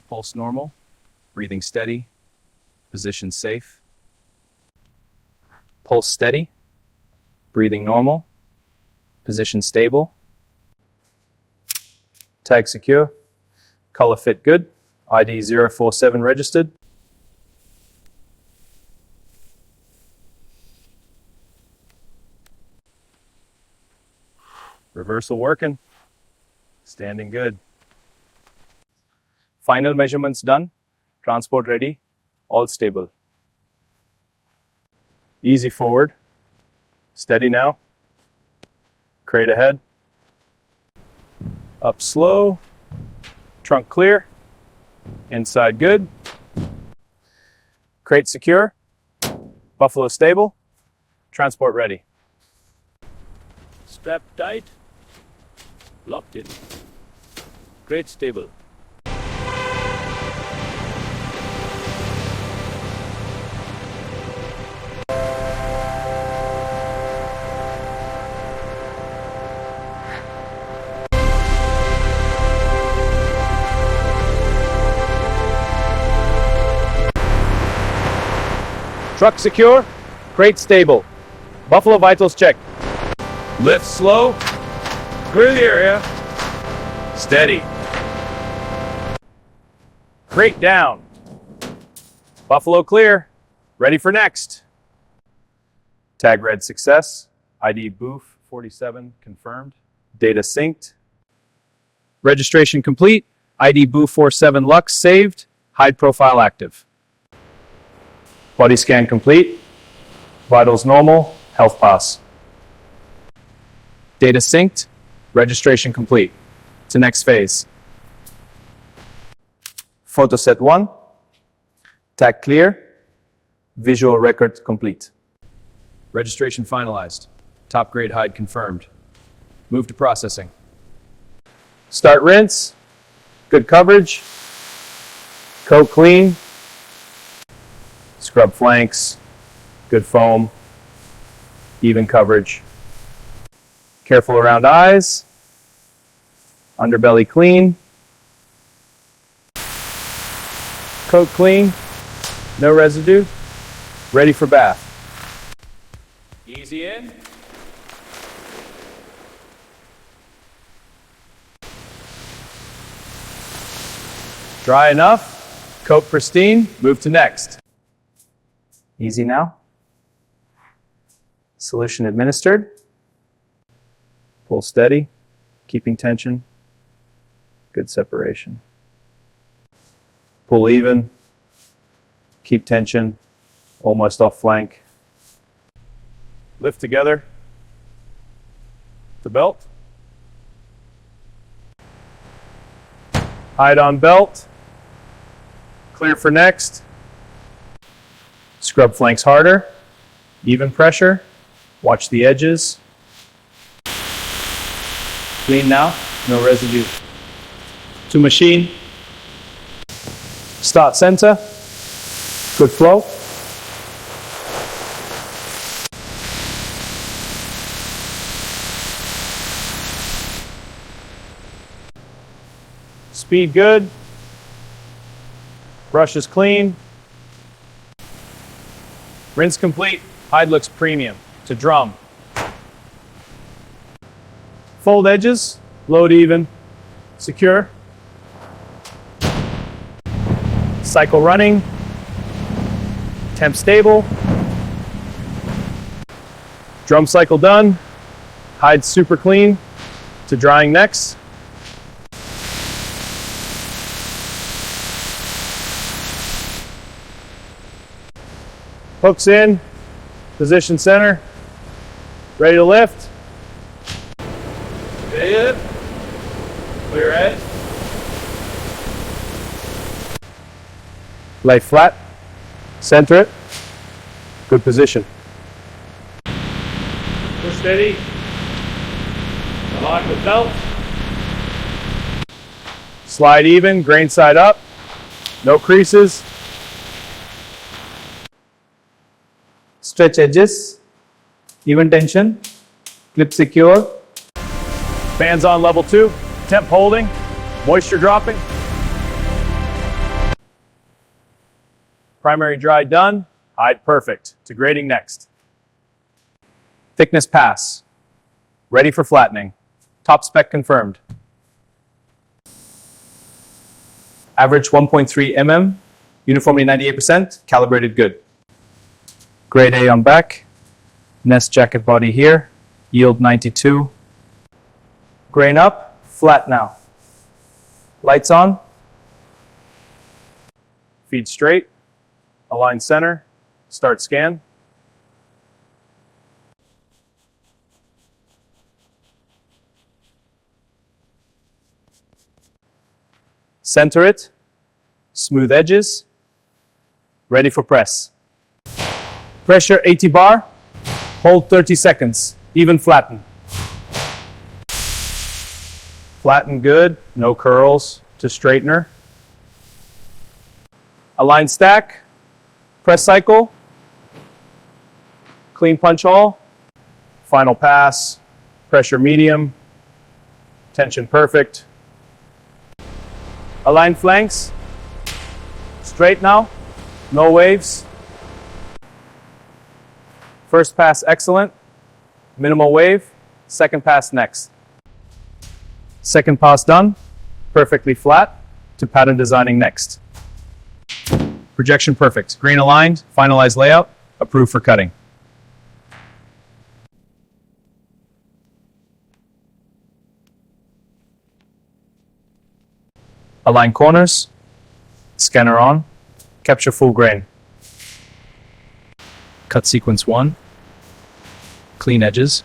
Pulse normal, breathing steady, position safe. Pulse steady, breathing normal, position stable. Tag secure, color fit good, ID 047 registered. Reversal working, standing good. Final measurements done, transport ready, all stable. Easy forward, steady now, crate ahead, up slow, trunk clear, inside good, crate secure, buffalo stable, transport ready. Strap tight, locked in, crate stable. Truck secure, crate stable. Buffalo vitals checked. Lift slow, clear the area, steady. Crate down. Buffalo clear, ready for next. Tag read success, ID boof 47 confirmed, data synced. Registration complete, ID boof 47 Lux saved, hide profile active. Body scan complete, vitals normal, health pass. Data synced, registration complete. To next phase. Photo set 1, tag clear, visual record complete. Registration finalized, top grade hide confirmed. Move to processing. Start rinse, good coverage, coat clean, scrub flanks, good foam, even coverage. Careful around eyes, underbelly clean, coat clean, no residue, ready for bath. Easy in. Dry enough, coat pristine, move to next. Easy now. Solution administered. Pull steady, keeping tension, good separation. Pull even, keep tension, almost off flank. Lift together, the belt. Hide on belt, clear for next. Scrub flanks harder, even pressure, watch the edges. Clean now, no residue. To machine. Start center, good flow. Speed good. Brush is clean. Rinse complete, hide looks premium. To drum. Fold edges, load even, secure. Cycle running, temp stable. Drum cycle done, hide super clean. To drying next. Hooks in, position center, ready to lift. Good. Clear edge. Lay flat, center it, good position. Push steady, lock with belt. Slide even, grain side up, no creases. Stretch edges, even tension, clip secure. Fans on level 2, temp holding, moisture dropping. Primary dry done. Hide perfect. To grading next. Thickness pass. Ready for flattening. Top spec confirmed. Average 1.3 mm. Uniformity 98%. Calibrated good. Grade A on back. Nest jacket body here. Yield 92. Grain up. Flat now. Lights on. Feed straight. Align center. Start scan. Center it. Smooth edges. Ready for press. Pressure 80 bar. Hold 30 seconds. Even flatten. Flatten good. No curls to straightener. Align stack. Press cycle. Clean punch all. Final pass. Pressure medium. Tension perfect. Align flanks. Straight now. No waves. First pass excellent. Minimal wave. Second pass next. Second pass done. Perfectly flat. To pattern designing next. Projection perfect. Grain aligned. Finalized layout. Approved for cutting. Align corners. Scanner on. Capture full grain. Cut sequence 1. Clean edges.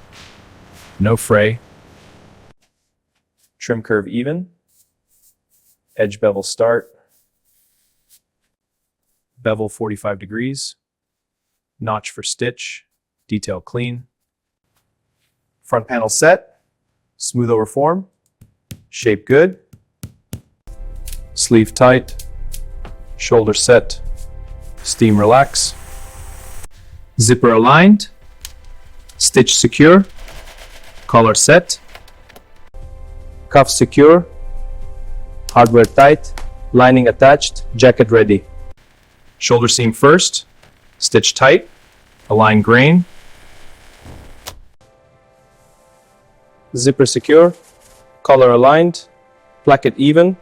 No fray. Trim curve even. Edge bevel start. Bevel 45 degrees. Notch for stitch. Detail clean. Front panel set. Smooth over form. Shape good. Sleeve tight. Shoulder set. Steam relax. Zipper aligned. Stitch secure. Collar set. Cuff secure. Hardware tight. Lining attached. Jacket ready. Shoulder seam first. Stitch tight. Align grain. Zipper secure. Collar aligned. Placket even.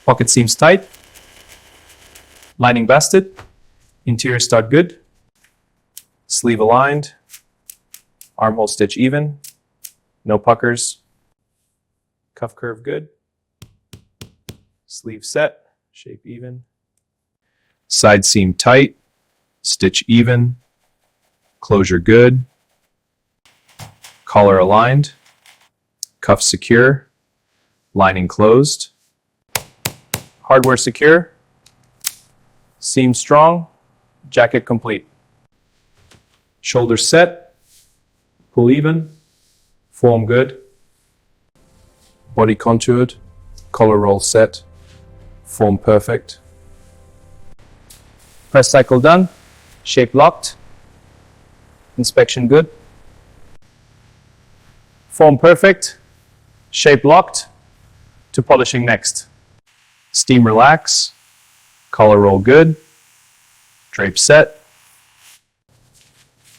Pocket seams tight. Lining basted. Interior stud good. Sleeve aligned. Armhole stitch even. No puckers. Cuff curve good. Sleeve set. Shape even. Side seam tight. Stitch even. Closure good. Collar aligned. Cuff secure. Lining closed. Hardware secure. Seam strong. Jacket complete. Shoulder set. Pull even. Form good. Body contoured. Collar roll set. Form perfect. Press cycle done. Shape locked. Inspection good. Form perfect. Shape locked. To polishing next. Steam relax. Collar roll good. Drape set.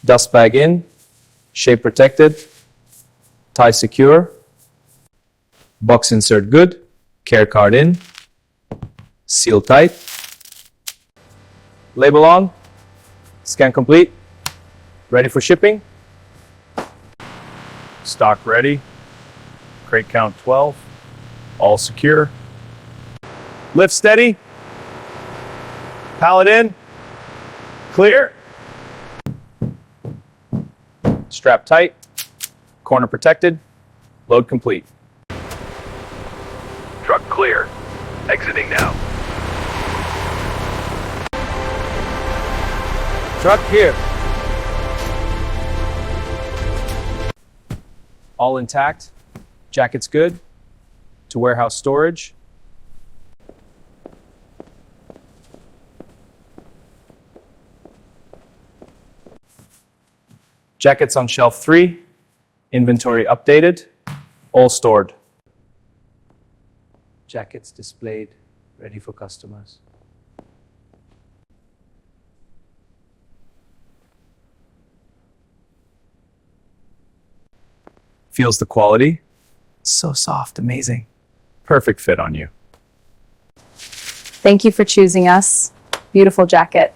Dust bag in. Shape protected. Tie secure. Box insert good. Care card in. Seal tight. Label on. Scan complete. Ready for shipping. Stock ready. Crate count 12. All secure. Lift steady. Pallet in. Clear. Strap tight. Corner protected. Load complete. Truck clear. Exiting now. Truck here. All intact. Jacket's good. To warehouse storage. Jackets on shelf 3. Inventory updated. All stored. Jackets displayed, ready for customers. Feels the quality? So soft, amazing. Perfect fit on you. Thank you for choosing us. Beautiful jacket.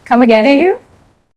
Come again, you?